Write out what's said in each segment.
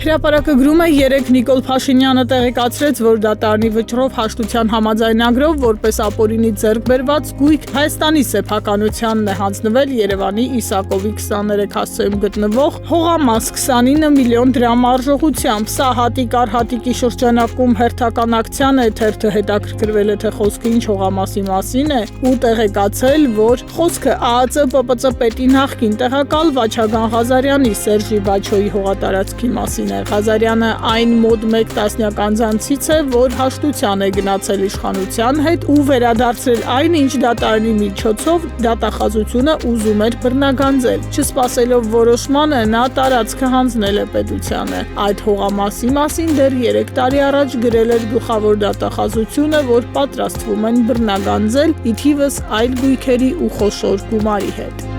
Հրապարակը գրում է 3 Նիկոլ Փաշինյանը տեղեկացրեց, որ դատարանի վճռով հաշտության համաձայնագրով որպես ապօրինի ձեռք բերված գույք Հայաստանի սեփականությանն է հանձնվել Երևանի Իսակովի 23 հասցեում գտնվող հողամաս 29 միլիոն դրամ արժողությամբ։ Սա հատիկ առ հատիկի շրջանակում հերթական ակցիան է, թերթը հետաքրքրվել է, թե խոսքը ինչ հողամասի մասին է ու տեղեկացել, որ խոսքը ԱԱԾ ՊՊԾ պետի նախկին տեղակալ Վաչագան Ղազարյանի Սերժի Բաչոյի հողատարածքի մասին է։ Ղազարյանը այն մոտ 1 տասնյակ անձանցից է, որ հաշտության է գնացել իշխանության հետ ու վերադարձրել այն, ինչ դատարանի միջոցով դատախազությունը ուզում էր բռնագանձել։ Չսպասելով որոշմանը, նա տարածքը հանձնել է պետությանը։ Այդ հողամասի մասին դեռ 3 տարի առաջ գրել էր գլխավոր դատախազությունը, որ պատրաստվում են բռնագանձել, ի թիվս այլ գույքերի ու խոշոր գումարի հետ։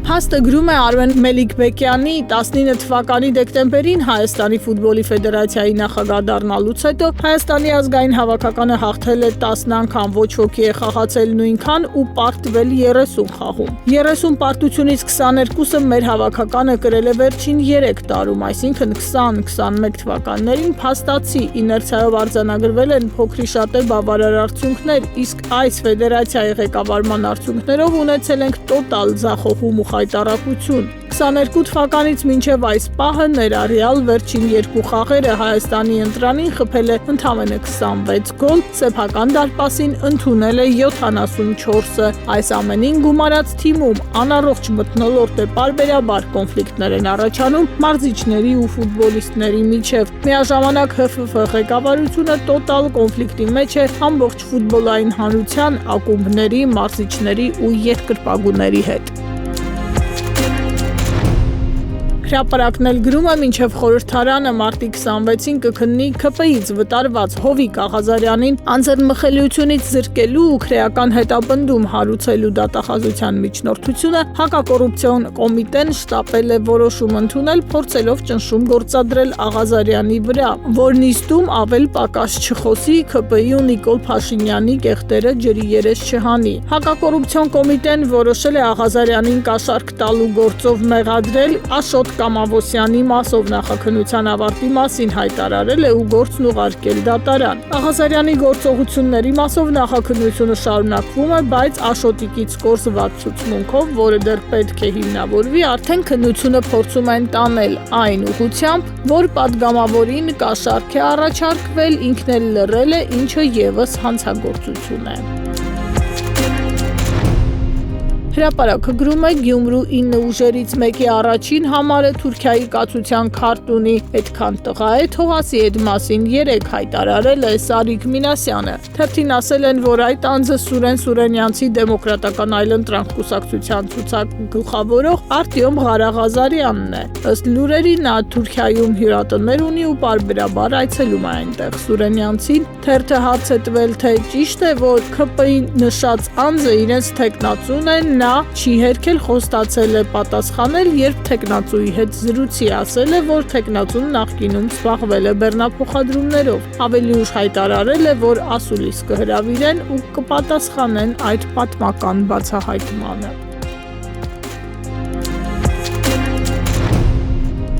Փաստը գրում է Արմեն Մելիքբեկյանի 19 թվականի դեկտեմբերին Հայաստանի ֆուտբոլի ֆեդերացիայի նախագահ դառնալուց հետո Հայաստանի ազգային հավաքականը հաղթել է 10 անգամ, ոչ ոքի է խաղացել նույնքան ու պարտվել 30 խաղում։ 30 պարտությունից 22-ը մեր հավաքականը կրել է վերջին 3 տարում, այսինքն 20-21 թվականներին փաստացի իներցիայով արձանագրվել են փոքրի շատե բավարար արդյունքներ, իսկ այս ֆեդերացիայի ղեկավարման արդյունքներով ունեցել ենք տոտալ ձախողում ու հայտարարություն։ 22 թվականից մինչև այս պահը ներառյալ վերջին 2 խաղերը Հայաստանի ընտրանին խփել է ընդամենը 26 գոլ, սեփական դարպասին ընդունել է 74-ը։ Այս ամենին գումարած թիմում անառողջ մթնոլորտ է, պարբերաբար կոնֆլիկտներ են առաջանում մարզիչների ու ֆուտբոլիստների միջև։ Միաժամանակ ՀՖՖ ղեկավարությունը տոտալ կոնֆլիկտի մեջ է ամբողջ ֆուտբոլային հանրության, ակումբների, մարզիչների ու երկրպագուների հետ։ Հրապարակն էլ գրում է, մինչև խորհրդարանը մարտի 26-ին կքննի ՔՊ-ից վտարված Հովիկ Ղազարյանին անձեռնմխելիությունից զրկելու ու քրեական հետապնդում հարուցելու դատախազության միջնորդությունը, հակակոռուպցիոն կոմիտեն շտապել է որոշում ընդունել, փորձելով ճնշում գործադրել Ղազարյանի վրա, որ նիստում ավել պակաս չխոսի, ՔՊ-ի ու Նիկոլ Փաշինյանի կեղտերը ջրի երես չհանի։ Հակակոռուպցիոն կոմիտեն որոշել է Ղազարյանին կաշառք տալու գործով մեղադրել, Աշոտ Կամավոսյանի մասով նախաքննության ավարտի մասին հայտարարել է ու գործն ուղարկել դատարան։ Ղազարյանի գործողությունների մասով նախաքննությունը շարունակվում է, բայց Աշոտիկից կորզված ցուցմունքով, որը դեռ պետք է հիմնավորվի, արդեն քննությունը փորձում են տանել այն ուղղությամբ, որ պատգամավորին կաշառք է առաջարկվել, ինքն էլ լռել է, ինչը ևս հանցագործություն է։ Հրապարակը գրում է Գյումրու 9 ուժերից մեկի առաջին համարը Թուրքիայի կացության քարտ ունի, այդքան տղա է, Թողասի այդ մասին 3 հայտարարել է Սարիկ Մինասյանը։ Թերթին ասել են, որ այդ անձը Սուրեն Սուրենյանցի դեմոկրատական այլընտրանք կուսակցության ցուցակգլխավորող Արտյոմ Ղարաղազարյանն է։ Ըստ լուրերի նա Թուրքիայում հյուրատներ ունի ու պարբերաբար այցելում է այնտեղ։ Սուրենյանցին թերթը հարց է տվել, թե ճիշտ է, որ ՔՊ-ի նշած անձը իրենց թեկնածուն է, նա չի հերքել, խոստացել է պատասխանել, երբ թեկնածուի հետ զրույցի ասել է, որ թեկնածուն նախկինում զբաղվել է բեռնափոխադրումներով։ Ավելի ուշ հայտարարել է, որ ասուլիս կհրավիրեն ու կպատասխանեն այդ պատմական բացահայտմանը։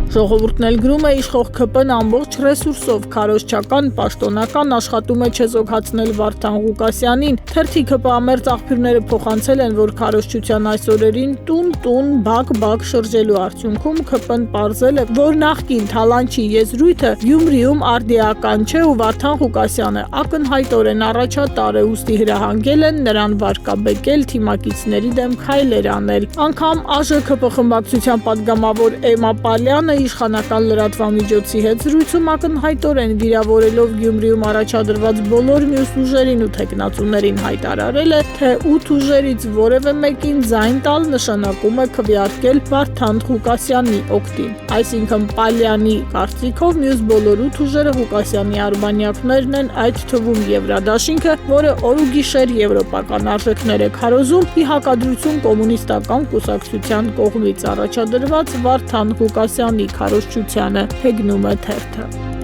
Ժողովուրդն էլ գրում է, իշխող ՔՊ-ն ամբողջ ռեսուրսով քարոզչական, պաշտոնական աշխատում է չեզոքացնել Վարդան Ղուկասյանին։ Թերթի ՔՊ-ամերձ աղբյուրները փոխանցել են, որ քարոզչության այս օրերին տուն-տուն, բակ-բակ շրջելու արդյունքում ՔՊ-ն պարզել է, որ նախկին Թալանչի եզրույթը Գյումրիում արդիական չէ ու Վարդան Ղուկասյանը ակնհայտորեն առաջատար է, ուստի հրահանգել են նրան վարկաբեկել, թիմակիցների դեմ քայլեր անել։ Անգամ ԱԺ-ՔՊ խմբակցության падգամավոր Էմա Պալյանը իշխանական լրատվամիջոցի հետ զրույցում ակնհայտորեն վիրավորելով Գյումրիում առաջադրված բոլոր մյուս ուժերին ու թեկնածուներին հայտարարել է, թե 8 ուժերից որևէ մեկին ձայն տալ նշանակում է քվեարկել Վարդան Ղուկասյանի օգտին։ Այսինքն Պալյանի կարծիքով մյուս բոլոր 8 ուժերը Ղուկասյանի արբանյակներն են, այդ թվում Եվրադաշինքը, որը օր ու գիշեր եվրոպական արժեքներ է քարոզում, ի հակադրություն կոմունիստական կուսակցության կողմից առաջադրված Վարդան Ղուկասյանի քարոզչությանը, հեգնում է թերթը։